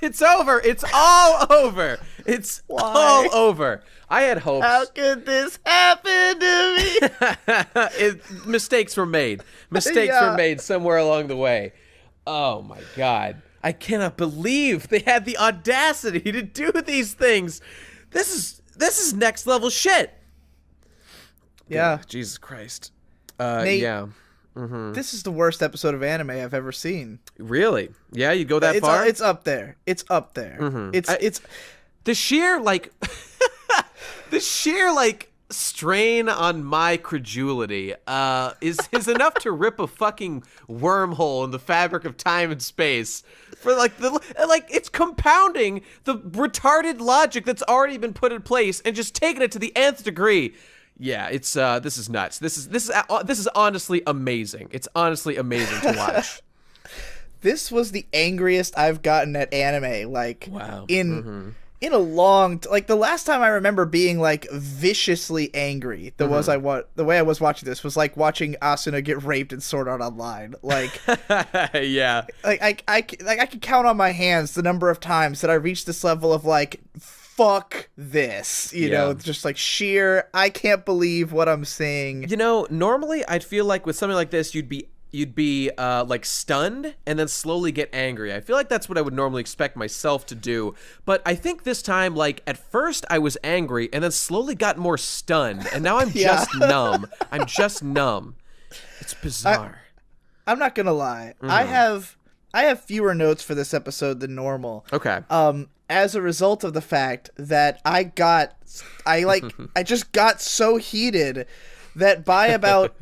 it's over. It's all over. It's Why? all over. I had hopes. How could this happen to me? Mistakes were made. Mistakes were made somewhere along the way. Oh my God. I cannot believe they had the audacity to do these things. This is next level shit. Yeah. Jesus Christ. Nate, yeah. This is the worst episode of anime I've ever seen. Really? Yeah, you go that far? It's up there. It's up there. It's the sheer strain on my credulity is enough to rip a fucking wormhole in the fabric of time and space. For it's compounding the retarded logic that's already been put in place and just taking it to the nth degree. Yeah, it's this is nuts. This is honestly amazing. It's honestly amazing to watch. This was the angriest I've gotten at anime, wow. in a long the last time I remember being viciously angry, the way I was watching this was like watching Asuna get raped in Sword Art Online. Yeah. I can count on my hands the number of times that I reached this level of fuck this, you know, just sheer, I can't believe what I'm seeing. You know, normally I'd feel like with something like this, you'd be stunned and then slowly get angry. I feel like that's what I would normally expect myself to do. But I think this time, at first I was angry and then slowly got more stunned. And now I'm just numb. I'm just numb. It's bizarre. I'm not gonna lie. I have fewer notes for this episode than normal. Okay. As a result of the fact that I just got so heated that by about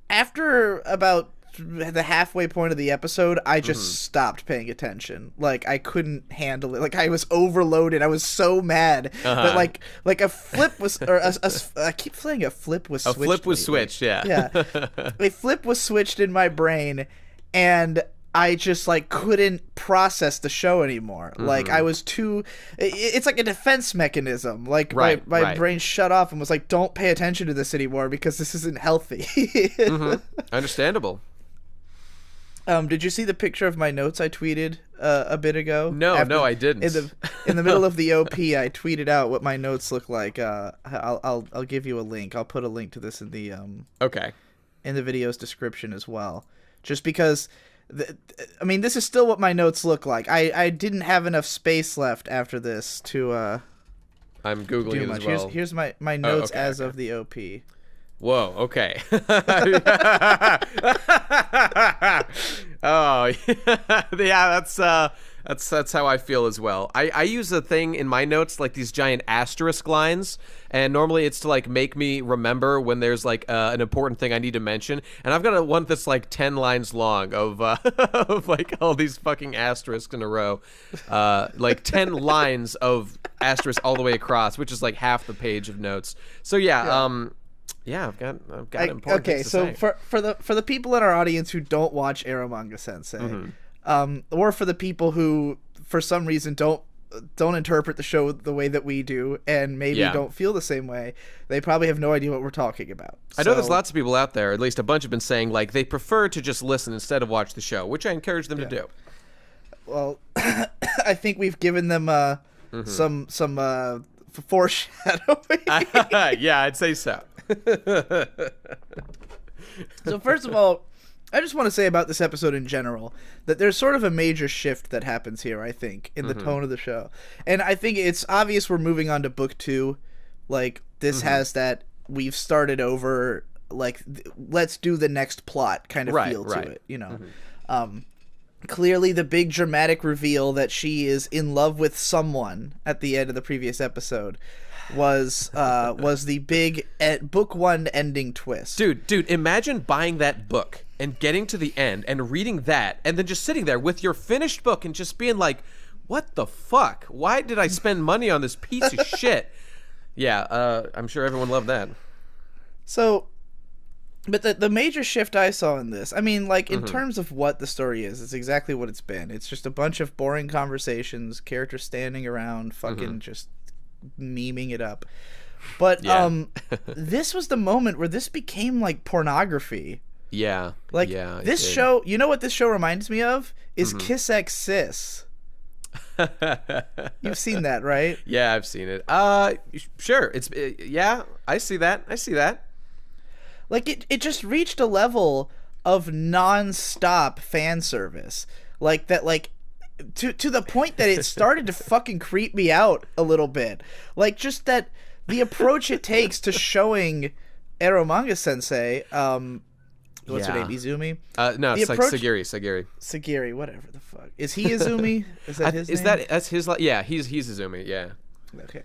after about the halfway point of the episode, I just stopped paying attention. I couldn't handle it. I was overloaded. I was so mad that a flip was, or I keep saying a flip was switched. A flip was switched. Yeah. Yeah. A flip was switched in my brain, and I just couldn't process the show anymore. I was too. It's like a defense mechanism. My brain shut off and was like, "Don't pay attention to this anymore because this isn't healthy." Understandable. Did you see the picture of my notes I tweeted a bit ago? No, I didn't. In the middle of the OP, I tweeted out what my notes look like. I'll give you a link. I'll put a link to this in the in the video's description as well. Just because. This is still what my notes look like. I didn't have enough space left after this to I'm Googling it as well. Here's my notes as of the OP. Whoa, okay. Oh, yeah, that's how I feel as well. I use a thing in my notes, these giant asterisk lines, and normally it's to make me remember when there's an important thing I need to mention. And I've got one that's 10 lines long of of all these fucking asterisks in a row, 10 lines of asterisks all the way across, which is half the page of notes. So yeah, I've got important things to say. Okay, so for the people in our audience who don't watch Eromanga Sensei, or for the people who for some reason don't interpret the show the way that we do and maybe don't feel the same way, they probably have no idea what we're talking about. I know there's lots of people out there, at least a bunch have been saying they prefer to just listen instead of watch the show, which I encourage them to do. Well, I think we've given them some foreshadowing. Yeah, I'd say so. So first of all, I just want to say about this episode in general that there's sort of a major shift that happens here, I think, in the tone of the show. And I think it's obvious we're moving on to book 2. This has that we've started over, let's do the next plot kind of feel to it, you know. Clearly the big dramatic reveal that she is in love with someone at the end of the previous episode was the big book 1 ending twist. Dude, imagine buying that book and getting to the end and reading that and then just sitting there with your finished book and just being like, what the fuck? Why did I spend money on this piece of shit? Yeah, I'm sure everyone loved that. So, but the major shift I saw in this, in terms of what the story is, it's exactly what it's been. It's just a bunch of boring conversations, characters standing around, fucking just memeing it up. But this was the moment where this became pornography. Yeah. Like, yeah, this show, you know what this show reminds me of? Is Kiss X Sis. You've seen that, right? Yeah, I've seen it. Sure. Yeah, I see that. Like, it just reached a level of non-stop fan service. Like, that, like, to the point that it started to fucking creep me out a little bit. Like, just that the approach it takes to showing Eromanga sensei, what's her name, Izumi? No, it's like Sagiri. Sagiri, whatever the fuck. Is he Izumi? Is that his name? That's his, yeah, he's Izumi, yeah. Okay.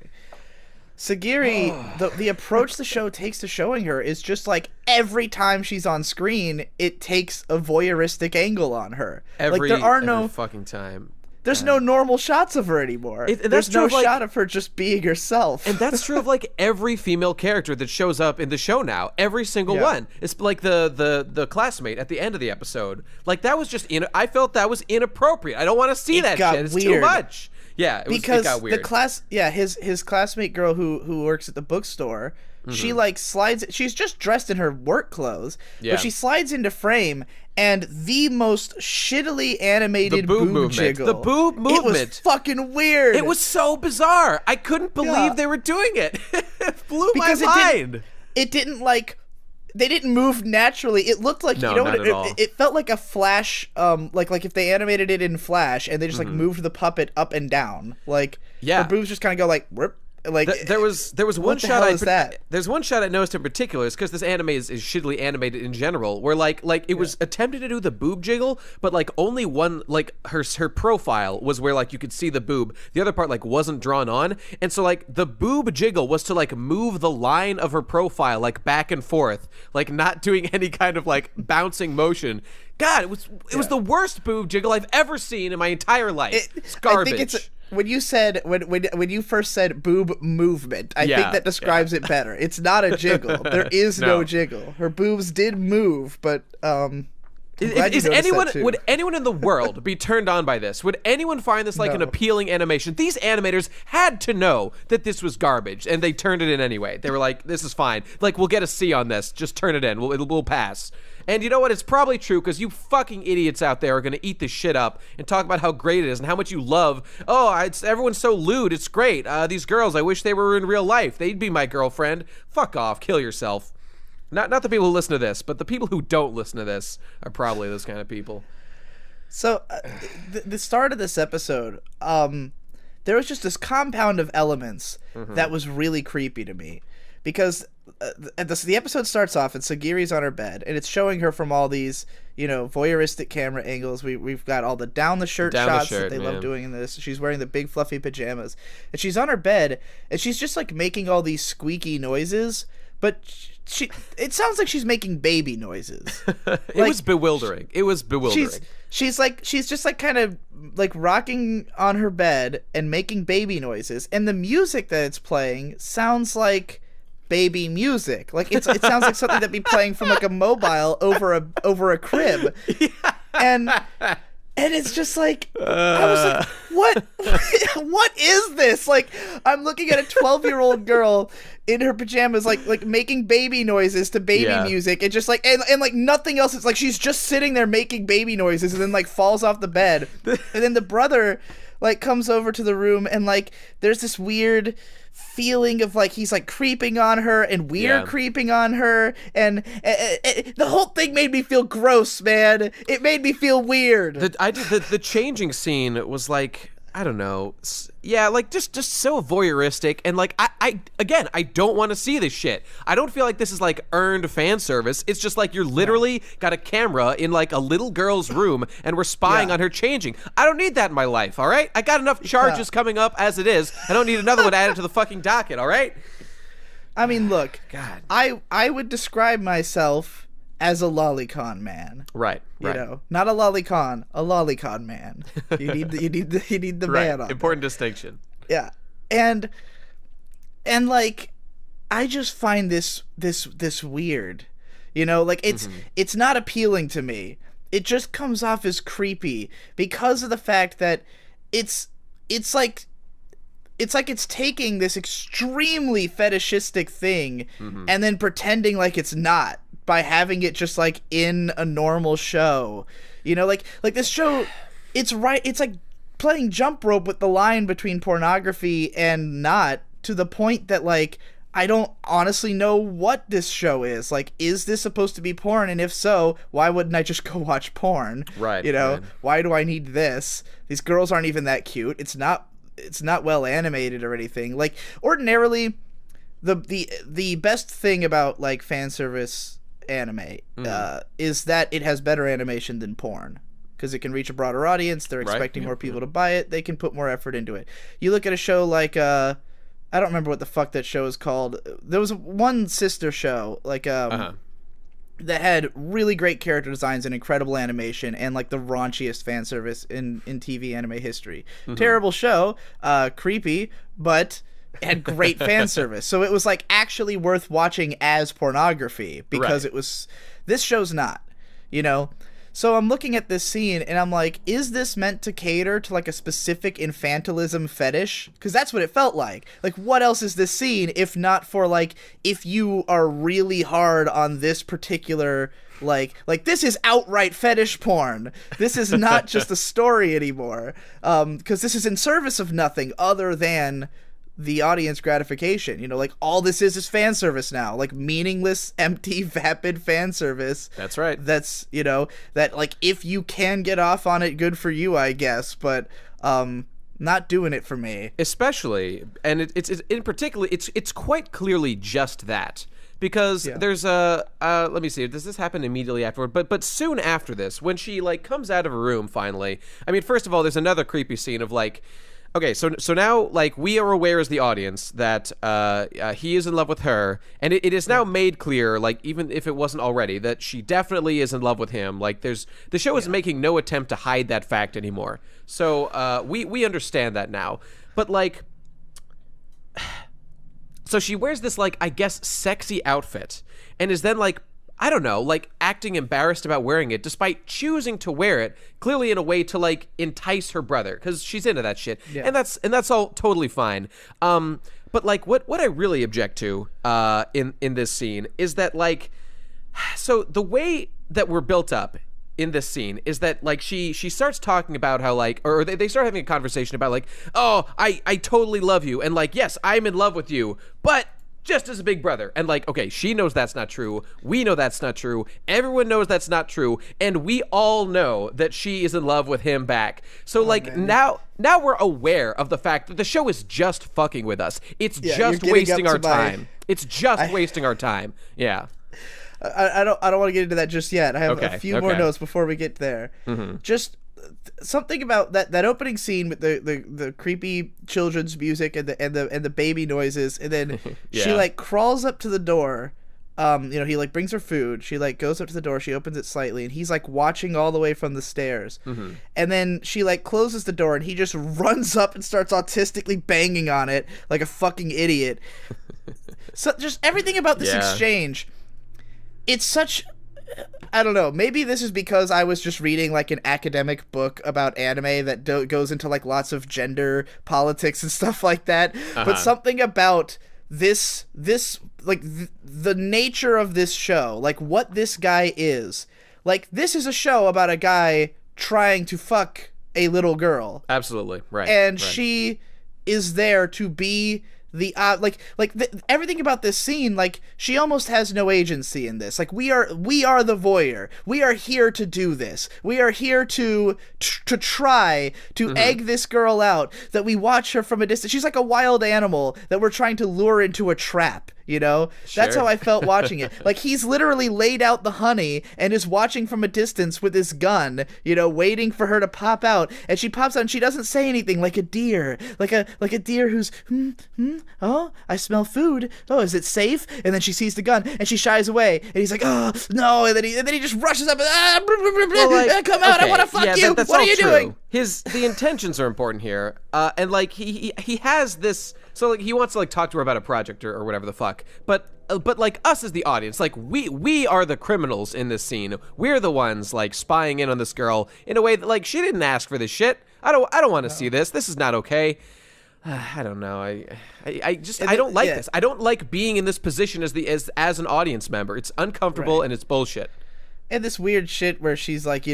Sagiri, the approach the show takes to showing her is just like every time she's on screen, it takes a voyeuristic angle on her. Every no fucking time. There's no normal shots of her anymore. There's no shot of her just being herself. And that's true of like every female character that shows up in the show now. Every single one. It's like the classmate at the end of the episode. Like that was just I felt that was inappropriate. I don't want to see that shit. It's too much. Yeah, it got weird. His classmate girl who works at the bookstore, she like slides. She's just dressed in her work clothes, but she slides into frame, and the most shittily animated boob jiggle. The boob movement. It was fucking weird. It was so bizarre. I couldn't believe they were doing it. It blew my mind. It didn't like. They didn't move naturally. It looked like it felt like a Flash, like if they animated it in Flash and they just like moved the puppet up and down, like her boobs just kind of go like whoop. Like there was one shot there's one shot I noticed in particular. It's because this anime is shittily animated in general, where like it was attempted to do the boob jiggle, but like only one, like her profile was where like you could see the boob, the other part like wasn't drawn on, and so like the boob jiggle was to like move the line of her profile like back and forth, like not doing any kind of like bouncing motion. God, it was the worst boob jiggle I've ever seen in my entire life. It's garbage. I think when you first said boob movement, I think that describes it better. It's not a jiggle. There is no jiggle. Her boobs did move, but would anyone in the world be turned on by this? Would anyone find this like an appealing animation? These animators had to know that this was garbage, and they turned it in anyway. They were like, "This is fine. Like, we'll get a C on this. Just turn it in. We'll pass." And you know what? It's probably true, because you fucking idiots out there are going to eat this shit up and talk about how great it is and how much you love. Oh, everyone's so lewd. It's great. These girls, I wish they were in real life. They'd be my girlfriend. Fuck off. Kill yourself. Not the people who listen to this, but the people who don't listen to this are probably those kind of people. So, the start of this episode, there was just this compound of elements that was really creepy to me. Because the episode starts off and Sagiri's on her bed, and it's showing her from all these, voyeuristic camera angles. We've got all the down the shirt shots that they love doing in this. She's wearing the big fluffy pajamas, and she's on her bed, and she's just like making all these squeaky noises, but it sounds like she's making baby noises. It was bewildering. She's just like kind of like rocking on her bed and making baby noises, and the music that it's playing sounds like baby music. Like it sounds like something that'd be playing from like a mobile over a crib. And it's just like I was like, what is this? Like, I'm looking at a 12-year-old girl in her pajamas like making baby noises to baby music, and just like and like nothing else. It's like she's just sitting there making baby noises and then like falls off the bed. And then the brother like comes over to the room, and like there's this weird feeling of like he's like creeping on her, and we're creeping on her, and the whole thing made me feel gross, man. It made me feel weird. The changing scene was like, I don't know, like just so voyeuristic, and like I don't want to see this shit. I don't feel like this is like earned fan service. It's just like you're literally got a camera in like a little girl's room, and we're spying on her changing. I don't need that in my life, all right? I got enough charges coming up as it is. I don't need another one added to the fucking docket, all right? I mean, look, God, I would describe myself as a lolicon man. Right. Not a lolicon, a lolicon man. You need the man on. Important distinction. Yeah. And like I just find this weird. Like it's not appealing to me. It just comes off as creepy because of the fact that it's like it's taking this extremely fetishistic thing and then pretending like it's not. by having it just like in a normal show. You know, like this show, it's like playing jump rope with the line between pornography and not, to the point that like I don't honestly know what this show is. Like, is this supposed to be porn? And if so, why wouldn't I just go watch porn? Right. You know, right. Why do I need this? These girls aren't even that cute. It's not well animated or anything. Like, ordinarily, the best thing about like fan service anime is that it has better animation than porn. Because it can reach a broader audience. They're expecting more people to buy it. They can put more effort into it. You look at a show like I don't remember what the fuck that show is called. There was one sister show like that had really great character designs and incredible animation and like the raunchiest fan service in TV anime history. Terrible show, creepy, but had great fan service. So it was like actually worth watching as pornography because it was. This show's not, you know. So I'm looking at this scene and I'm like, is this meant to cater to like a specific infantilism fetish? Because that's what it felt like. Like, what else is this scene if not for like, if you are really hard on this particular, like this is outright fetish porn. This is not just a story anymore. Because this is in service of nothing other than the audience gratification. You know, like all this is fan service now, like meaningless, empty, vapid fan service. That's right. That's, you know, that like if you can get off on it, good for you, I guess, but not doing it for me. Especially, and it's in particular, it's quite clearly just that. Because there's a let me see, does this happen immediately afterward? But soon after this, when she like comes out of a room finally, I mean, first of all, there's another creepy scene of like, okay, so now, like, we are aware as the audience that he is in love with her, and it is now made clear, like, even if it wasn't already, that she definitely is in love with him. Like, the show is making no attempt to hide that fact anymore. So we understand that now. But, like, so she wears this, like, I guess, sexy outfit, and is then, like, I don't know, like acting embarrassed about wearing it despite choosing to wear it, clearly in a way to like entice her brother, because she's into that shit. Yeah. And that's all totally fine. But like what I really object to in this scene is that like, so the way that we're built up in this scene is that like she starts talking about how like, or they start having a conversation about like, oh, I totally love you, and like, yes, I'm in love with you, but just as a big brother. And like, okay, she knows that's not true. We know that's not true. Everyone knows that's not true. And we all know that she is in love with him back. So like now we're aware of the fact that the show is just fucking with us. It's just wasting our time. It's just wasting our time. Yeah. I don't want to get into that just yet. I have a few more notes before we get there. Just something about that opening scene with the creepy children's music and the baby noises, and then she like crawls up to the door. You know, he like brings her food. She like goes up to the door. She opens it slightly, and he's like watching all the way from the stairs. And then she like closes the door, and he just runs up and starts autistically banging on it like a fucking idiot. So just everything about this exchange, it's such. I don't know. Maybe this is because I was just reading like an academic book about anime that goes into like lots of gender politics and stuff like that. But something about this like the nature of this show, like what this guy is. Like, this is a show about a guy trying to fuck a little girl. Absolutely. Right. And she is there to be the everything about this scene, like she almost has no agency in this. Like we are the voyeur. We are here to do this. We are here to try to egg this girl out, that we watch her from a distance. She's like a wild animal that we're trying to lure into a trap. You know, that's how I felt watching it. Like, he's literally laid out the honey and is watching from a distance with his gun, you know, waiting for her to pop out. And she pops out and she doesn't say anything, like a deer, like a deer who's, oh, I smell food. Oh, is it safe? And then she sees the gun and she shies away. And he's like, oh no. And then he just rushes up and come out. I want to fuck you. What are you doing? The intentions are important here. And like he has this. So like he wants to like talk to her about a project or whatever the fuck, but like us as the audience, like we are the criminals in this scene. We're the ones like spying in on this girl in a way that like she didn't ask for this shit. I don't want to see this. This is not okay. I don't know. I don't like this. I don't like being in this position as an audience member. It's uncomfortable and it's bullshit. And this weird shit where she's like,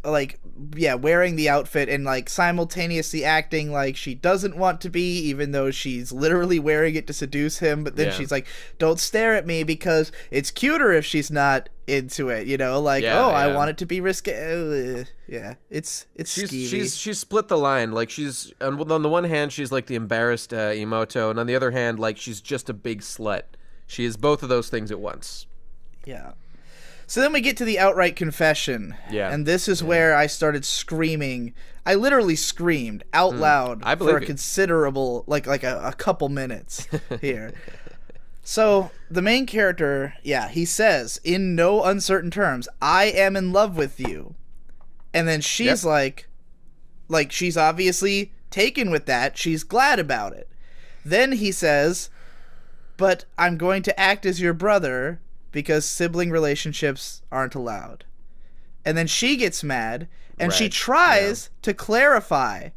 like, yeah, wearing the outfit and like simultaneously acting like she doesn't want to be, even though she's literally wearing it to seduce him. But then she's like, don't stare at me because it's cuter if she's not into it, like, I want it to be risque. Yeah, it's skeevy. She's split the line. Like, she's on the one hand she's like the embarrassed Emoto, and on the other hand, like, she's just a big slut. She is both of those things at once. Yeah. So then we get to the outright confession. Yeah. And this is where I started screaming. I literally screamed out loud for a considerable, like a couple minutes here. So the main character, he says, in no uncertain terms, I am in love with you. And then she's like she's obviously taken with that. She's glad about it. Then he says, but I'm going to act as your brother because sibling relationships aren't allowed. And then she gets mad, and she tries to clarify.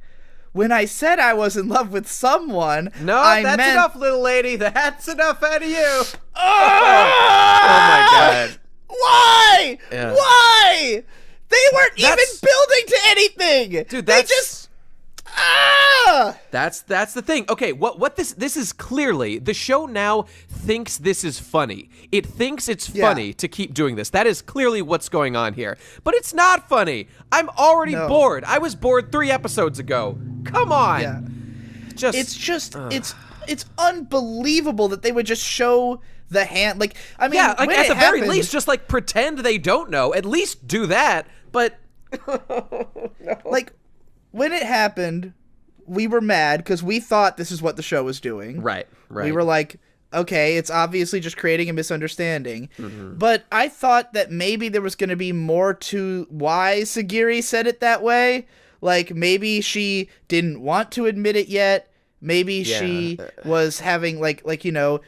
When I said I was in love with someone, that's enough, little lady. That's enough out of you. Oh my God. Why? Yeah. Why? They weren't even building to anything. Dude, they just... That's the thing. Okay, what this is clearly, the show now thinks this is funny. It thinks it's funny to keep doing this. That is clearly what's going on here. But it's not funny. I'm already bored. I was bored 3 episodes ago. Come on. Yeah. It's unbelievable that they would just show the hand. Like, I mean, at the very least, just like pretend they don't know. At least do that. But like, when it happened, we were mad because we thought this is what the show was doing. Right. We were like, okay, it's obviously just creating a misunderstanding. Mm-hmm. But I thought that maybe there was going to be more to why Sagiri said it that way. Like, maybe she didn't want to admit it yet. Maybe she was having,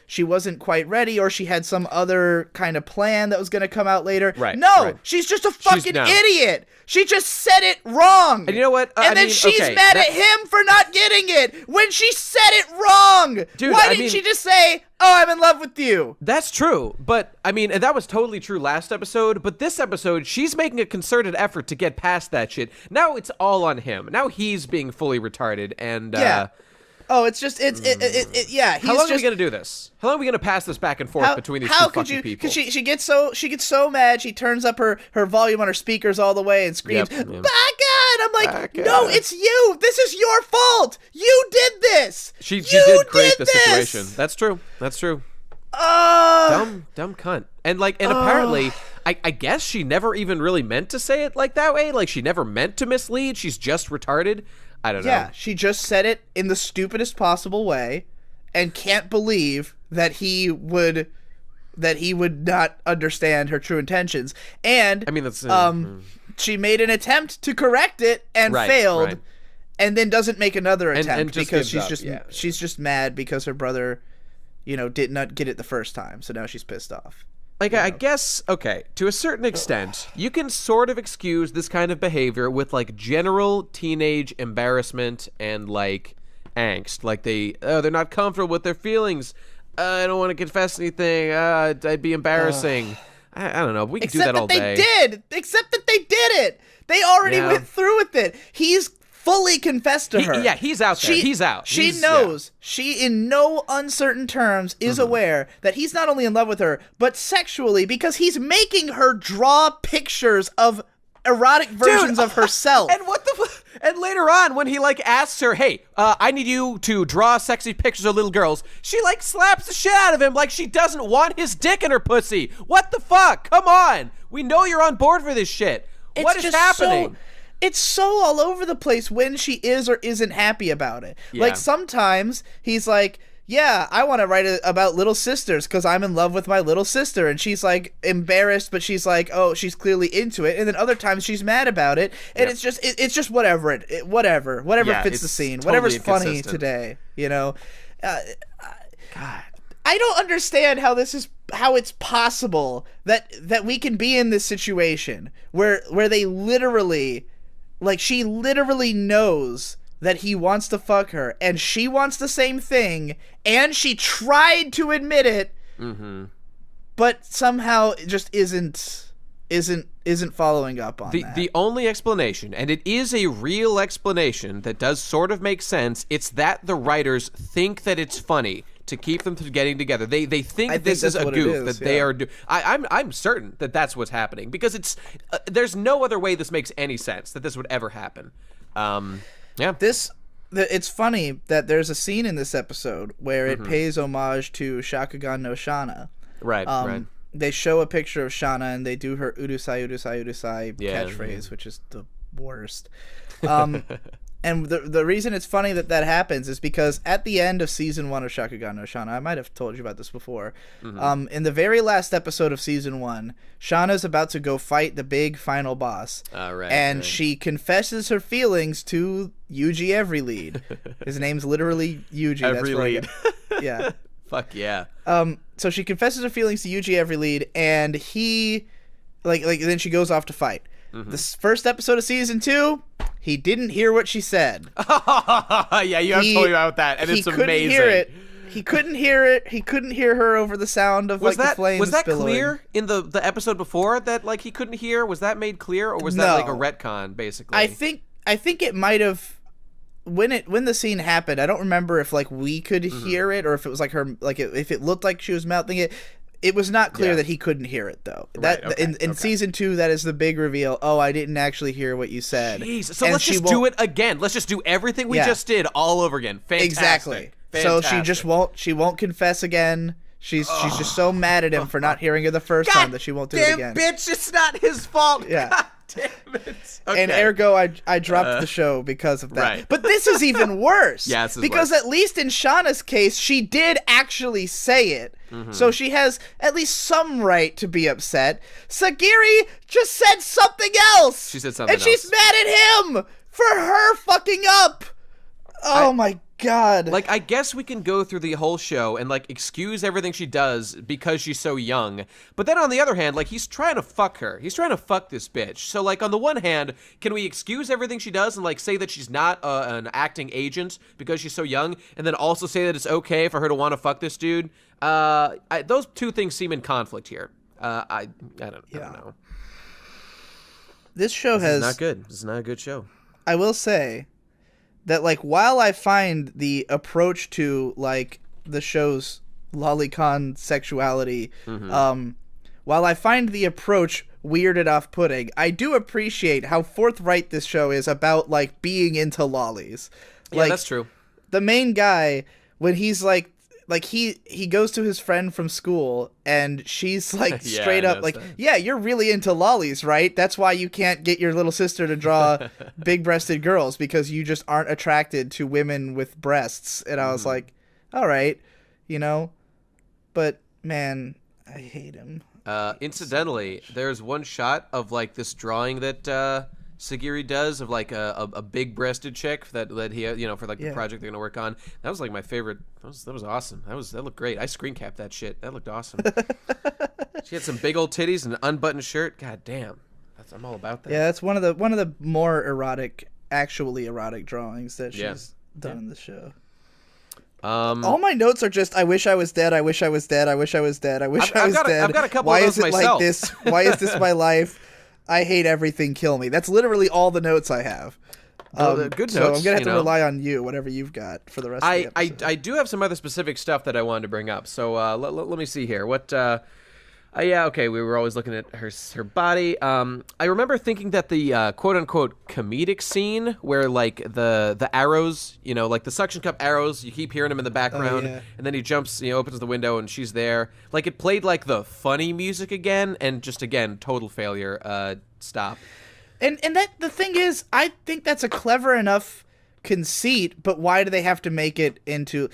she wasn't quite ready, or she had some other kind of plan that was going to come out later. Right. No, she's just a fucking idiot. She just said it wrong. And you know what? She's mad at him for not getting it when she said it wrong. Dude, Why didn't she just say, oh, I'm in love with you? That's true. But, I mean, and that was totally true last episode. But this episode, she's making a concerted effort to get past that shit. Now it's all on him. Now he's being fully retarded. And, oh, it's just, yeah. How long are we going to do this? How long are we going to pass this back and forth between these two fucking people? Because she gets so mad, she turns up her volume on her speakers all the way and screams, Baka! And I'm like, no, it's you! This is your fault! You did this! She did create the situation. That's true. Dumb cunt. And apparently, I guess she never even really meant to say it like that way. Like, she never meant to mislead. She's just retarded. I don't know. Yeah, she just said it in the stupidest possible way and can't believe that he would not understand her true intentions. And I mean, that's she made an attempt to correct it and failed, and then doesn't make another attempt because she's just mad because her brother, did not get it the first time. So now she's pissed off. Like, I guess, okay, to a certain extent, you can sort of excuse this kind of behavior with, general teenage embarrassment and, angst. Like, they're not comfortable with their feelings. I don't want to confess anything. I'd be embarrassing. I don't know. We can do that all day. Except that they did it. They already went through with it. He's fully confessed to her. Yeah, he's out there. He's out. She knows. Yeah. She, in no uncertain terms, is aware that he's not only in love with her, but sexually, because he's making her draw pictures of erotic versions of herself. And later on, when he asks her, "Hey, I need you to draw sexy pictures of little girls," she slaps the shit out of him like she doesn't want his dick in her pussy. What the fuck? Come on, we know you're on board for this shit. What is happening? It's so all over the place when she is or isn't happy about it. Yeah. Sometimes he's like, yeah, I want to write about little sisters because I'm in love with my little sister. And she's embarrassed, but she's oh, she's clearly into it. And then other times she's mad about it. And it's just whatever. Whatever fits the scene. Totally whatever's funny today, God. I don't understand how it's possible that we can be in this situation where they literally... she literally knows that he wants to fuck her, and she wants the same thing, and she tried to admit it, but somehow it just isn't following up on that. The only explanation, and it is a real explanation that does sort of make sense, it's that the writers think that it's funny to keep them from getting together. They think this is a goof that they are I'm certain that that's what's happening, because it's there's no other way this makes any sense that this would ever happen. It's funny that there's a scene in this episode where it pays homage to Shakugan no Shana. Right. They show a picture of Shana and they do her urusai catchphrase, which is the worst. And the reason it's funny that happens is because at the end of season 1 of Shakugan no Shana, I might have told you about this before, in the very last episode of season 1, Shana's about to go fight the big final boss, she confesses her feelings to Yuji Everylead. His name's literally Yuji. Everylead. Yeah. Fuck yeah. So she confesses her feelings to Yuji Everylead, and he, then she goes off to fight. This first episode of season 2, he didn't hear what she said. Yeah, you have told me about that, and it's amazing. Hear it. He couldn't hear it. He couldn't hear her over the sound of the flames. Was that billowing. clear in the episode before that he couldn't hear? Was that made clear, or was that like a retcon basically? I think it might have. When the scene happened, I don't remember if we could hear it or if it was her if it looked like she was mouthing it. It was not clear that he couldn't hear it though. In season 2, that is the big reveal. Oh, I didn't actually hear what you said. Jeez. So let's just do it again. Let's just do everything we just did all over again. Fantastic. Exactly. Fantastic. So she won't confess again. She's just so mad at him for not hearing her the first time that she won't do it again. Bitch, it's not his fault. Yeah. God damn it. Okay. And ergo, I dropped the show because of that. Right. But this is even worse. Yeah, this is because worse. At least in Shauna's case, she did actually say it. So she has at least some right to be upset. Sagiri just said something else. She said something else. And she's mad at him for her fucking up. Oh my God. I guess we can go through the whole show and excuse everything she does because she's so young. But then on the other hand, he's trying to fuck her. He's trying to fuck this bitch. So on the one hand, can we excuse everything she does and say that she's not an acting agent because she's so young, and then also say that it's okay for her to want to fuck this dude? Those two things seem in conflict here. I don't know. This is not good. This is not a good show. I will say that while I find the approach to the show's lolicon sexuality, while I find the approach weird and off-putting, I do appreciate how forthright this show is about being into lollies. Yeah, that's true. The main guy, when he's he goes to his friend from school and she's straight up yeah, you're really into lollies, right? That's why you can't get your little sister to draw big-breasted girls, because you just aren't attracted to women with breasts. And I was like, all right, but man, I hate him. Incidentally, there's one shot of this drawing that Sagiri does of a big-breasted chick that he for the project they're gonna work on. That was my favorite. That was awesome. That looked great. I screen capped that shit. That looked awesome. She had some big old titties and an unbuttoned shirt. God damn, I'm all about that. Yeah, that's one of the more actually erotic drawings that she's done in the show. All my notes are just, I wish I was dead, I wish I was dead, I wish I was dead, I wish I was dead. I've got a couple Why of those is it myself. like this? Why is this my life? I hate everything, kill me. That's literally all the notes I have. Good notes. So I'm going to have to rely on you, whatever you've got for the rest of the episode. I do have some other specific stuff that I wanted to bring up. So let me see here. What... okay, we were always looking at her body. I remember thinking that the quote-unquote comedic scene where, the arrows, the suction cup arrows, you keep hearing them in the background, and then he jumps, opens the window, and she's there. It played, the funny music again, and just, again, total failure. Stop. And that the thing is, I think that's a clever enough conceit, but why do they have to make it into...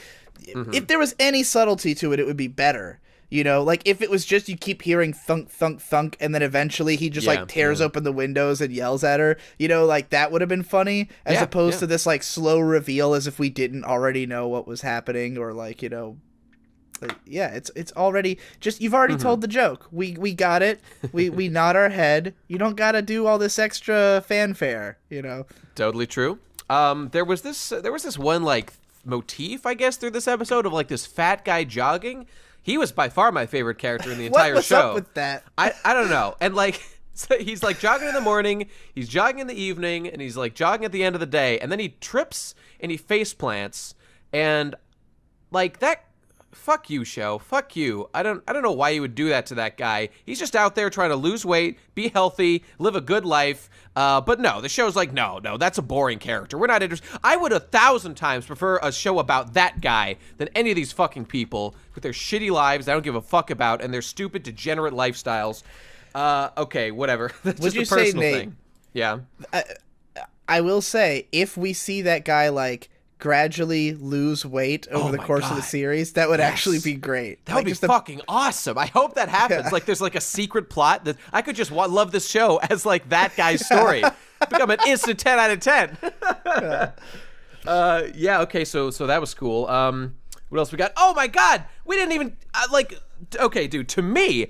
If there was any subtlety to it, it would be better. If it was just you keep hearing thunk, thunk, thunk, and then eventually he just, tears open the windows and yells at her, that would have been funny, as opposed to this, slow reveal as if we didn't already know what was happening, or, it's already, just, you've already told the joke. We got it. We nod our head. You don't gotta do all this extra fanfare, Totally true. There was this one like motif, I guess, through this episode of like this fat guy jogging. He was by far my favorite character in the entire What's show. up with that? I don't know. And like so he's like jogging in the morning, he's jogging in the evening, and he's like jogging at the end of the day, and then he trips and he face plants, and like that. Fuck you, show. Fuck you. I don't know why you would do that to that guy. He's just out there trying to lose weight, be healthy, live a good life. But no, the show's like, no, that's a boring character. We're not interested. I would 1,000 times prefer a show about that guy than any of these fucking people with their shitty lives I don't give a fuck about and their stupid, degenerate lifestyles. Okay, whatever. That's Would just you a say, personal Nate, thing. Yeah. I will say, if we see that guy like gradually lose weight over the course of the series, that would actually be great. That would be fucking awesome. I hope that happens. Yeah. Like there's like a secret plot that I could just love this show as like that guy's story. Become an instant 10 out of 10. Yeah, okay, so that was cool. What else we got? Oh my god, we didn't even okay, dude, to me,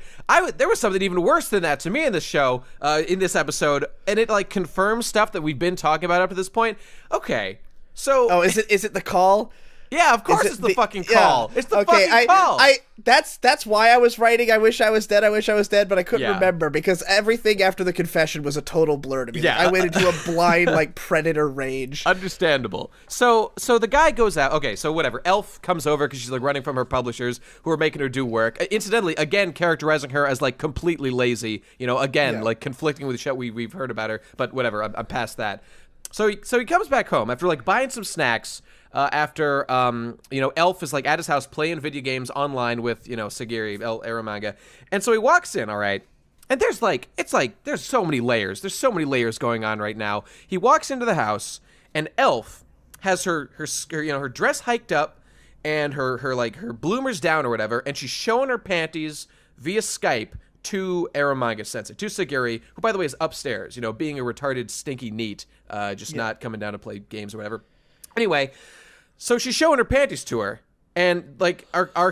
there was something even worse than that to me in this show, in this episode, and it like confirms stuff that we've been talking about up to this point. Okay. So is it the call? Yeah, of course it's the fucking call. It's the fucking call. That's why I was writing I wish I was dead, but I couldn't remember because everything after the confession was a total blur to me. Yeah. Like, I went into a blind like predator rage. Understandable. So the guy goes out. Okay, so whatever. Elf comes over because she's like running from her publishers who are making her do work. Incidentally, again, characterizing her as like completely lazy. You know, again, like conflicting with the show we've heard about her. But whatever, I'm past that. So he comes back home after like buying some snacks. After Elf is like at his house playing video games online with Sagiri, Eromanga, and so he walks in, all right, and there's so many layers. There's so many layers going on right now. He walks into the house, and Elf has her dress hiked up, and her bloomers down or whatever, and she's showing her panties via Skype to Eromanga Sensei, to Sagiri, who by the way is upstairs, being a retarded stinky neat, not coming down to play games or whatever. Anyway, so she's showing her panties to her, and like our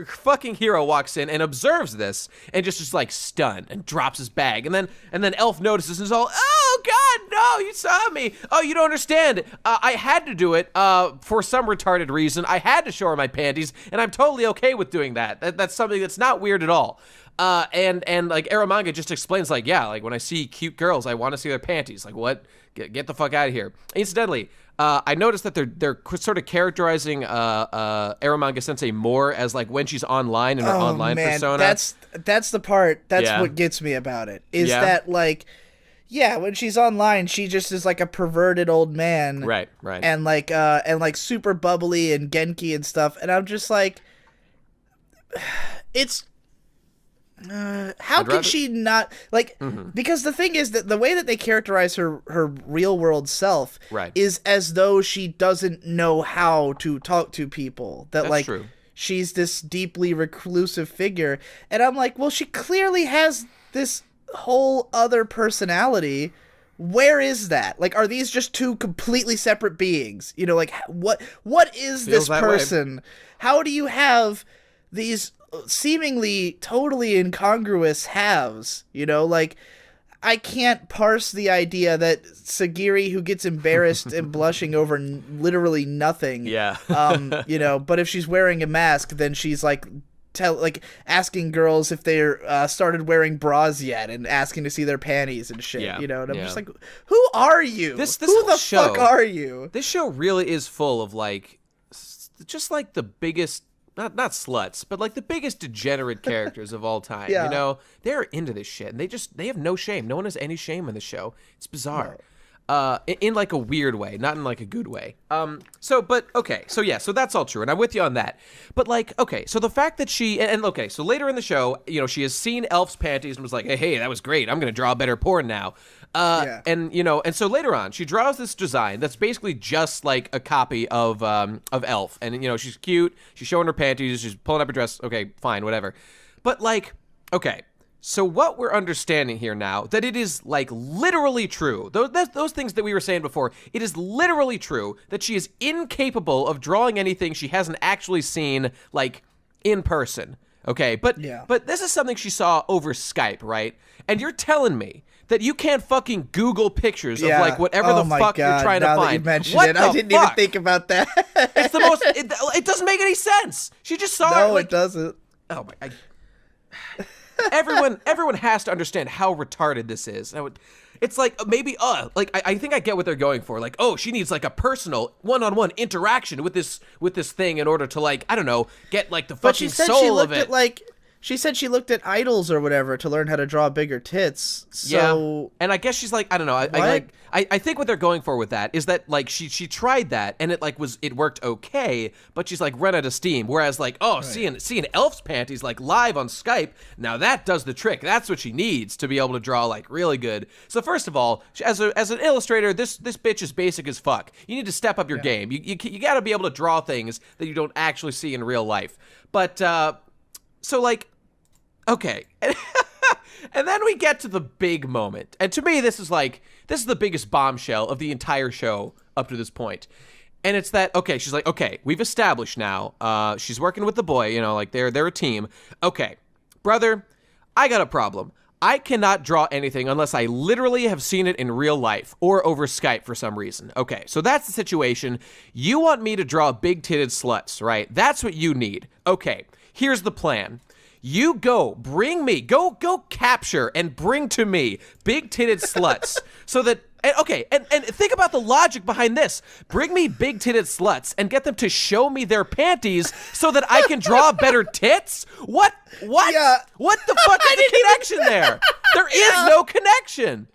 fucking hero walks in and observes this and just is like stunned and drops his bag, and then Elf notices and is all, oh god, no, you saw me. Oh, you don't understand. I had to do it for some retarded reason. I had to show her my panties, and I'm totally okay with doing that. That's something that's not weird at all. And like Eromanga just explains like, yeah, like when I see cute girls, I want to see their panties. Like what? Get the fuck out of here. Incidentally, I noticed that they're sort of characterizing Eromanga Sensei more as like when she's online in her online persona. That's the part. That's what gets me about it. Is that like, yeah, when she's online, she just is like a perverted old man, right, and like super bubbly and genki and stuff. And I'm just like, it's. How can she not like? Because the thing is that the way that they characterize her real world self is as though she doesn't know how to talk to people. That's true. She's this deeply reclusive figure, and I'm like, well, she clearly has this whole other personality. Where is that? Like, are these just two completely separate beings? Like, what is this person? How do you have these seemingly totally incongruous halves, like I can't parse the idea that Sagiri, who gets embarrassed and blushing over literally nothing, but if she's wearing a mask, then she's like asking girls if they're started wearing bras yet and asking to see their panties and shit, and I'm just like, who are you? Who the fuck are you? This show really is full of like just like the biggest not sluts, but like the biggest degenerate characters of all time. They're into this shit, and they have no shame. No one has any shame in the show. It's bizarre. In like a weird way, not in like a good way. So that's all true, and I'm with you on that. But like, okay, so the fact that so later in the show, she has seen Elf's panties and was like, hey, that was great. I'm gonna draw better porn now. And so later on, she draws this design that's basically just like a copy of Elf, and she's cute. She's showing her panties. She's pulling up her dress. Okay, fine, whatever. But like, okay. So what we're understanding here now, that it is like literally true, those things that we were saying before, it is literally true that she is incapable of drawing anything she hasn't actually seen like in person. Okay, but this is something she saw over Skype, right? And you're telling me that you can't fucking Google pictures of Yeah. like whatever Oh the my fuck you're God, trying to now find. that you mentioned What it, the I didn't even fuck? think about that. It's the most. It doesn't make any sense. She just saw No, it. Like, it doesn't. oh my! Everyone has to understand how retarded this is. It's like maybe like I think I get what they're going for. Like, oh, she needs like a personal one-on-one interaction with this thing in order to, like, I don't know, get like the But she fucking said soul she of looked it. at like she said she looked at idols or whatever to learn how to draw bigger tits. So yeah, and I guess she's like, I don't know. I think what they're going for with that is that like she tried that and it worked okay, but she's like run out of steam. Whereas like, oh, seeing Elf's panties like live on Skype, now that does the trick. That's what she needs to be able to draw like really good. So first of all, as an illustrator, this bitch is basic as fuck. You need to step up your game. You got to be able to draw things that you don't actually see in real life. But so like, okay. And then we get to the big moment. And to me, this is the biggest bombshell of the entire show up to this point. And it's that, okay, she's like, okay, we've established now, she's working with the boy, you know, like they're a team. Okay, brother, I got a problem. I cannot draw anything unless I literally have seen it in real life or over Skype for some reason. Okay, so that's the situation. You want me to draw big-titted sluts, right? That's what you need. Okay, here's the plan. You go capture and bring to me big-titted sluts so that, and think about the logic behind this. Bring me big-titted sluts and get them to show me their panties so that I can draw better tits? What? Yeah. What the fuck is the connection there? There is no connection.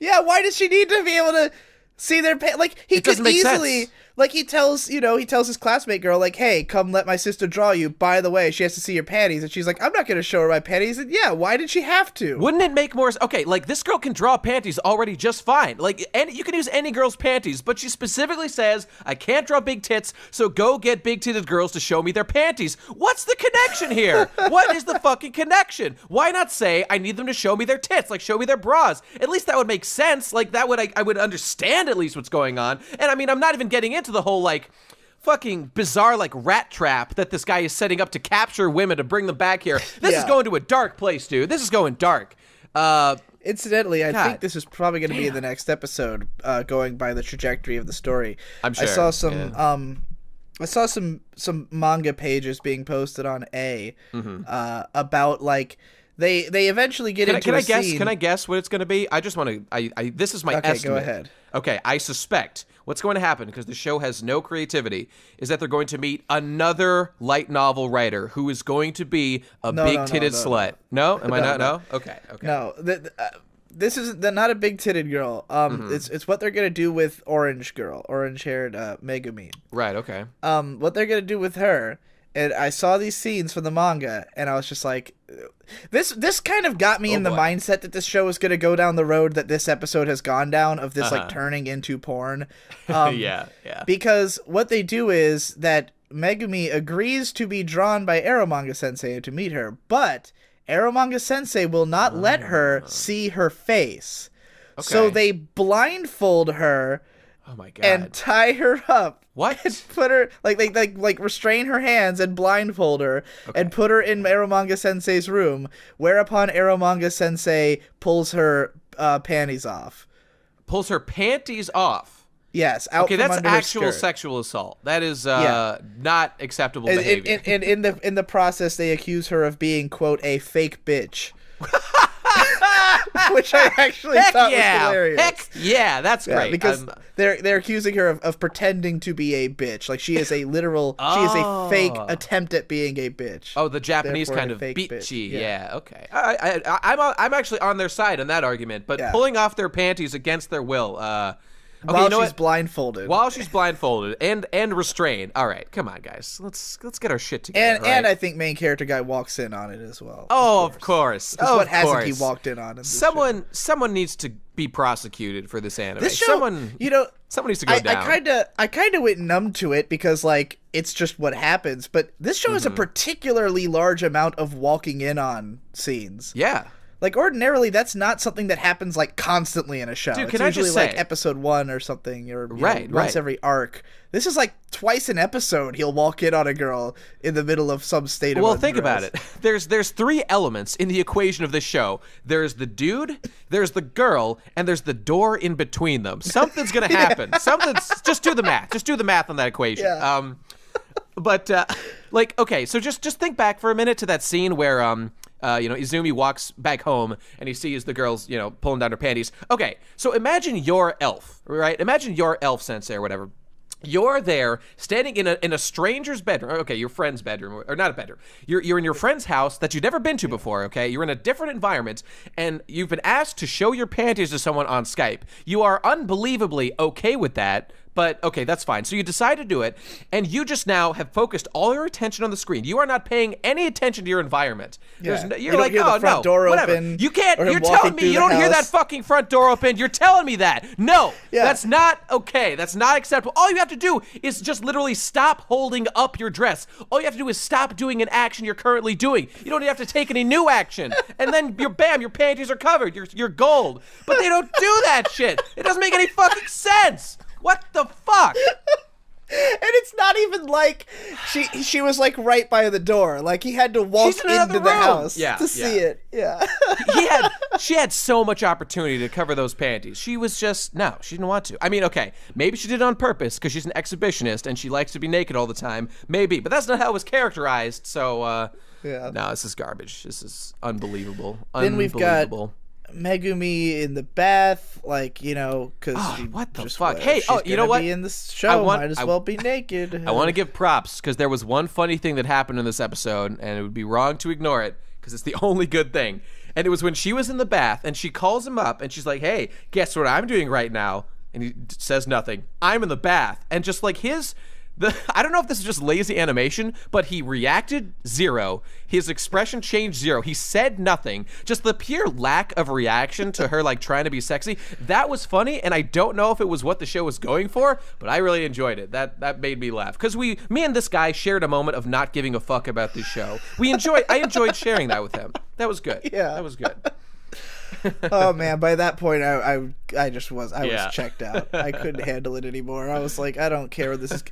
yeah, why does she need to be able to see their like he It could doesn't make easily sense. like he tells his classmate girl like, hey, come let my sister draw you. By the way, she has to see your panties, and she's like, I'm not gonna show her my panties. And yeah, why did she have to? Wouldn't it make more? Okay, like this girl can draw panties already just fine. Like, and you can use any girl's panties, but she specifically says I can't draw big tits, so go get big-titted girls to show me their panties. What's the connection here? What is the fucking connection? Why not say I need them to show me their tits, like show me their bras? At least that would make sense. Like that would I would understand at least what's going on. And I mean, I'm not even getting into the whole like fucking bizarre like rat trap that this guy is setting up to capture women to bring them back here. This is going to a dark place, dude. This is going dark. Incidentally, I God think this is probably going to be in the next episode, going by the trajectory of the story. I'm sure. I saw some manga pages being posted on about like they eventually get into a scene. Can I guess what it's going to be? I just want to. I this is my estimate. Go ahead. Okay, I suspect what's going to happen, because the show has no creativity, is that they're going to meet another light novel writer who is going to be a big-titted slut. No? Am I not? No? Okay. No, this is not a big-titted girl. It's what they're gonna do with orange-haired Megumi. Right. Okay. What they're gonna do with her. And I saw these scenes from the manga, and I was just like, this kind of got me in the mindset that this show is going to go down the road that this episode has gone down, of this like turning into porn. Yeah. Because what they do is that Megumi agrees to be drawn by Eromanga sensei to meet her, but Eromanga sensei will not let her see her face. Okay. So they blindfold her. Oh my God. And tie her up. What? And put her like restrain her hands and blindfold her and put her in Eromanga Sensei's room, whereupon Eromanga Sensei pulls her panties off. Pulls her panties off. Yes, out okay, from that's under her actual skirt. Sexual assault. That is not acceptable behavior. And in the process, they accuse her of being, quote, a fake bitch. Which I actually thought was hilarious. Heck yeah, that's great. Because they're accusing her of pretending to be a bitch. Like she is a literal, she is a fake attempt at being a bitch. Oh, the Japanese kind of bitchy. Yeah, okay. I'm actually on their side on that argument, but pulling off their panties against their will. Okay, while she's blindfolded. While she's blindfolded and restrained. All right, come on, guys. Let's get our shit together. And I think main character guy walks in on it as well. Oh, of course. What hasn't he walked in on? Someone needs to be prosecuted for this anime. This show, someone needs to go down. I kind of went numb to it because like it's just what happens. But this show has a particularly large amount of walking in on scenes. Yeah. Like, ordinarily, that's not something that happens, like, constantly in a show. Dude, it's can I usually, just say, like, episode 1 or something, or right, once every arc. This is, like, twice an episode he'll walk in on a girl in the middle of some state of undress. Think about it. There's 3 elements in the equation of this show. There's the dude, there's the girl, and there's the door in between them. Something's going to happen. Just do the math. Just do the math on that equation. Yeah. But okay, so just think back for a minute to that scene where Izumi walks back home and he sees the girls, pulling down her panties. Okay, so imagine your elf, right? Imagine your elf sensei or whatever. You're there, standing in a stranger's bedroom. Okay, your friend's bedroom, or not a bedroom. You're in your friend's house that you've never been to before. Okay, you're in a different environment, and you've been asked to show your panties to someone on Skype. You are unbelievably okay with that. But, okay, that's fine. So you decide to do it, and you just now have focused all your attention on the screen. You are not paying any attention to your environment. Yeah. You're like, oh, no, door whatever. Open, you can't, you're telling me you don't hear that fucking front door open. You're telling me that. No, that's not okay. That's not acceptable. All you have to do is just literally stop holding up your dress. All you have to do is stop doing an action you're currently doing. You don't even have to take any new action. And then your panties are covered. You're gold. But they don't do that shit. It doesn't make any fucking sense. What the fuck? And it's not even like she was like right by the door. Like he had to walk into the house to see it. Yeah. She had so much opportunity to cover those panties. She was just she didn't want to. I mean, okay, maybe she did it on purpose because she's an exhibitionist and she likes to be naked all the time. Maybe, but that's not how it was characterized. So no, this is garbage. This is unbelievable. Then we've got Megumi in the bath, because what the fuck? Hey, you know what? Be in this show, might as well be naked. I want to give props because there was one funny thing that happened in this episode, and it would be wrong to ignore it because it's the only good thing. And it was when she was in the bath, and she calls him up, and she's like, "Hey, guess what I'm doing right now?" And he says nothing. I'm in the bath, and just like I don't know if this is just lazy animation, but he reacted 0. His expression changed 0. He said nothing. Just the pure lack of reaction to her trying to be sexy. That was funny, and I don't know if it was what the show was going for, but I really enjoyed it. That made me laugh because me and this guy shared a moment of not giving a fuck about this show. I enjoyed sharing that with him. That was good. Yeah, that was good. Oh man, by that point I was checked out. I couldn't handle it anymore. I was like, I don't care what this is.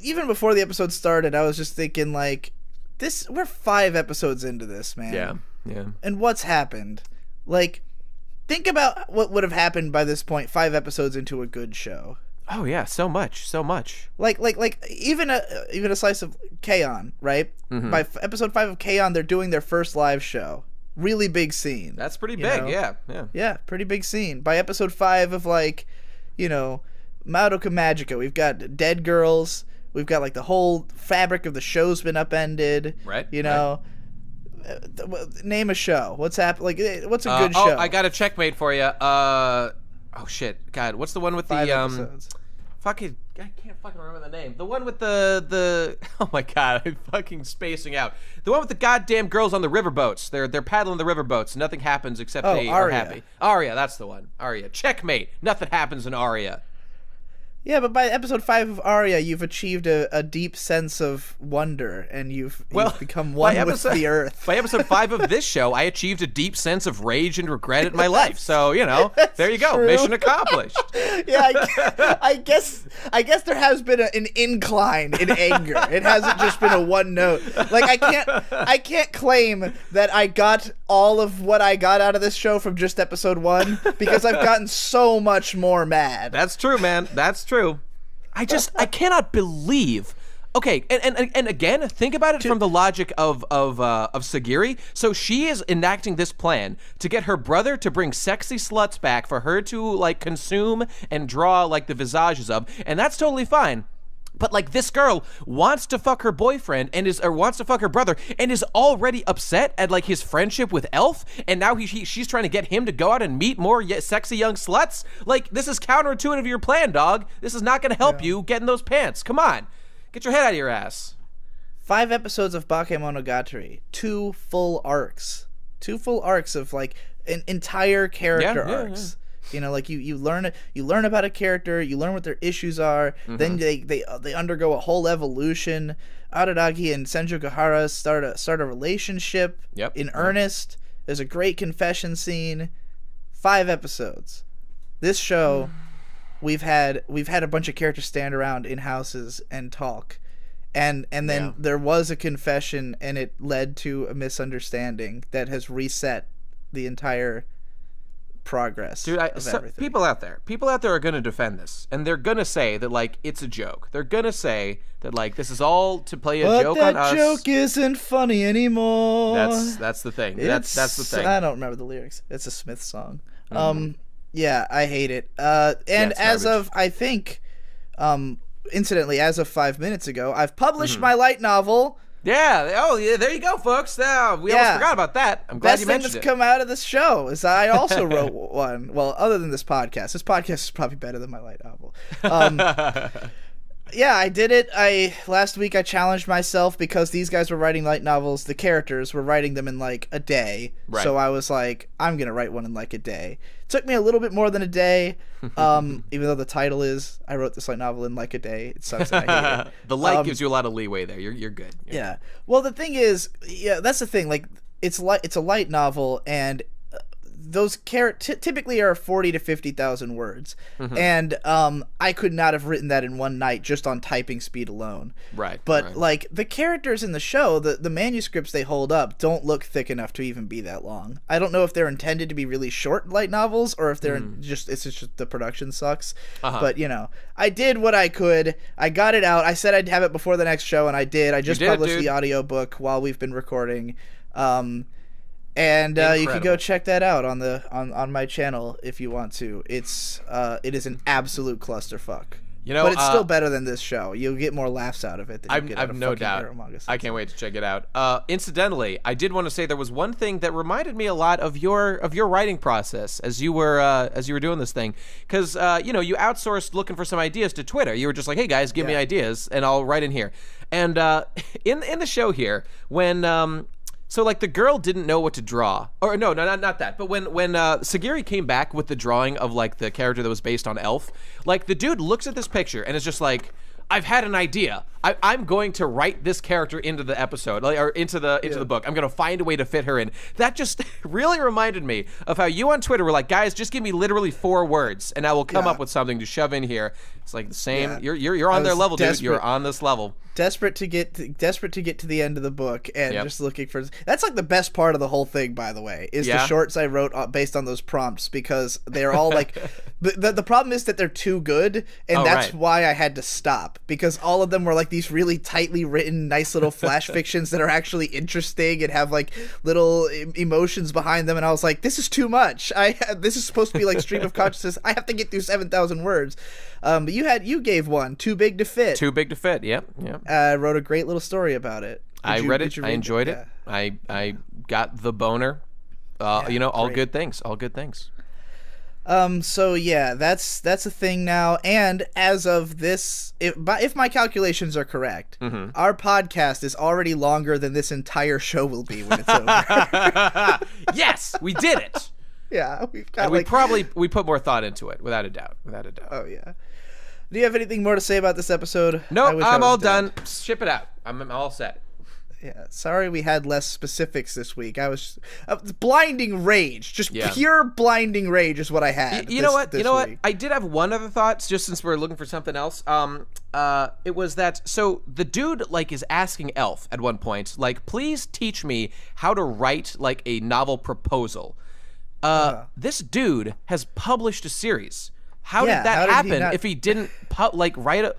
Even before the episode started, I was just thinking we're 5 episodes into this, man. Yeah. And what's happened? Think about what would have happened by this point 5 episodes into a good show. Oh yeah, so much. Like even a slice of K-On!, right? Mm-hmm. By episode 5 of K-On!, they're doing their first live show. Really big scene. That's pretty big, yeah. Yeah, pretty big scene. By episode 5 of Madoka Magica, we've got dead girls. We've got the whole fabric of the show's been upended. Right. Name a show. What's happened? What's a good show? I got a checkmate for you. Oh shit, God, what's the one with 5 episodes. Fucking, I can't fucking remember the name. The one with the oh my God, I'm fucking spacing out. The one with the goddamn girls on the riverboats. They're paddling the riverboats. Nothing happens except they are happy. Aria, that's the one. Aria. Checkmate. Nothing happens in Aria. Yeah, but by episode 5 of Aria, you've achieved a deep sense of wonder, and you've become one with the earth. By episode 5 of this show, I achieved a deep sense of rage and regret in my life. So, there you go. True. Mission accomplished. Yeah, I guess there has been an incline in anger. It hasn't just been a one note. I can't claim that I got all of what I got out of this show from just episode 1 because I've gotten so much more mad. That's true, man. That's true. I cannot believe. Okay, and again, think about it from the logic of Sagiri. So she is enacting this plan to get her brother to bring sexy sluts back for her to consume and draw the visages of, and that's totally fine. But this girl wants to fuck her boyfriend or wants to fuck her brother and is already upset at his friendship with Elf, and now she's trying to get him to go out and meet more sexy young sluts. This is counterintuitive to your plan, dog. This is not going to help you get in those pants. Come on, get your head out of your ass. 5 episodes of Bakemonogatari, 2 full arcs of entire character arcs. Yeah. You learn about a character, you learn what their issues are, then they undergo a whole evolution. Araragi and Senju Gahara start a relationship in earnest. There's a great confession scene. 5 episodes. This show, we've had a bunch of characters stand around in houses and talk. And then there was a confession, and it led to a misunderstanding that has reset the entire progress of everything. People out there are going to defend this, and they're going to say that, like, it's a joke. They're going to say that, like, this is all to play a joke on us. But that joke isn't funny anymore. That's the thing. That's the thing. I don't remember the lyrics. It's a Smith song. Yeah, I hate it. And as of, I think, incidentally, as of 5 minutes ago, I've published my light novel. Yeah. Oh, yeah. There you go, folks. We almost forgot about that. I'm glad you mentioned it. Best thing that's come out of this show is I also wrote one. Well, other than this podcast. This podcast is probably better than my light novel. Yeah, I did it. Last week I challenged myself because these guys were writing light novels. The characters were writing them in like a day. Right. So I was like, I'm going to write one in like a day. It took me a little bit more than a day, even though the title is, I wrote this light novel in like a day. It sucks that I hate it. The light gives you a lot of leeway there. You're good. Yeah. Well, the thing is, that's the thing. Like, it's a light novel, and those typically are 40 to 50,000 words, and I could not have written that in one night just on typing speed alone. Right. But like the characters in the show, the manuscripts they hold up don't look thick enough to even be that long. I don't know if they're intended to be really short light novels or if they're just the production sucks. But you know, I did what I could. I got it out. I said I'd have it before the next show, and I did. I just published the audiobook while we've been recording. And you can go check that out on my channel if you want to. It is an absolute clusterfuck. You know, but it's still better than this show. You'll get more laughs out of it than you get out of no doubt. Eromanga. I can't wait to check it out. Incidentally, I did want to say there was one thing that reminded me a lot of your writing process as you were doing this thing, because you know, you outsourced looking for some ideas to Twitter. You were just like, hey guys, give me ideas, and I'll write in here. And in the show here, when so, like, the girl didn't know what to draw. Or, no, not that. But when Sagiri came back with the drawing of, like, the character that was based on Elf, like, the dude looks at this picture and is just like, I've had an idea. I'm going to write this character into the episode, or into the book. I'm going to find a way to fit her in. That just really reminded me of how you on Twitter were like, guys, just give me literally 4 words, and I will come up with something to shove in here. It's like the same. Yeah. You're on their level, dude. You're on this level. Desperate to get to the end of the book, and just looking for. That's like the best part of the whole thing, by the way, is the shorts I wrote based on those prompts, because they're all like. The problem is that they're too good, and that's why I had to stop, because all of them were like these really tightly written, nice little flash fictions that are actually interesting and have like little emotions behind them, and I was like, this is too much. This is supposed to be like stream of consciousness. I have to get through 7,000 words. But you gave one, Too Big to Fit. Too Big to Fit. Yep. I wrote a great little story about it. I read it. I enjoyed it. I got the boner. You know, all good things. All good things. So yeah, that's a thing now. And as of this, if my calculations are correct, our podcast is already longer than this entire show will be when it's over. Yes, we did it. Yeah, we've got. And we put more thought into it, without a doubt. Oh yeah. Do you have anything more to say about this episode? Nope, I'm all done. Ship it out. I'm all set. Yeah, sorry we had less specifics this week. I was blinding rage, just pure blinding rage is what I had. You know what? I did have one other thought, just since we're looking for something else. It was that, so the dude like is asking Elf at one point, like, please teach me how to write like a novel proposal. This dude has published a series. How did that happen if he didn't write a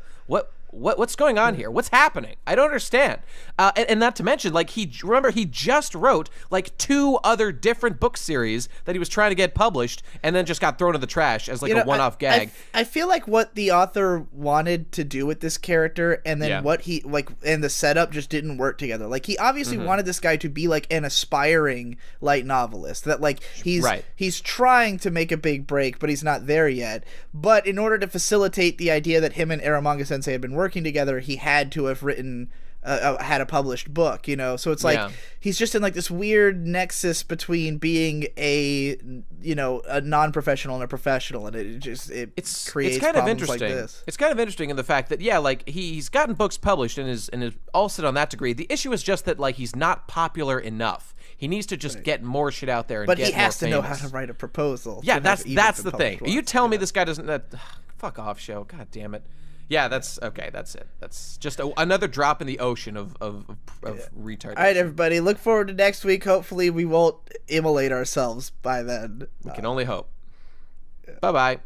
what's going on here? What's happening? I don't understand. And not to mention, like, he just wrote like 2 other different book series that he was trying to get published, and then just got thrown in the trash as like a one-off gag. I feel like what the author wanted to do with this character, and then what he and the setup just didn't work together. Like, he obviously wanted this guy to be like an aspiring light novelist, that like he's trying to make a big break, but he's not there yet. But in order to facilitate the idea that him and Eromanga Sensei had been working together, he had to have written had a published book, you know. So it's like he's just in like this weird nexus between being a non-professional and a professional, and it creates kind of interesting. Like this. It's kind of interesting in the fact that like he's gotten books published and is all set on that degree. The issue is just that like he's not popular enough. He needs to just get more shit out there and But get he has more to know famous. how to write a proposal. Yeah, to have even that's been the thing. published You once. tell me this guy doesn't. Fuck off, show. God damn it. Yeah, that's okay. That's it. That's just another drop in the ocean of retardation. All right, everybody. Look forward to next week. Hopefully, we won't immolate ourselves by then. We can only hope. Bye bye.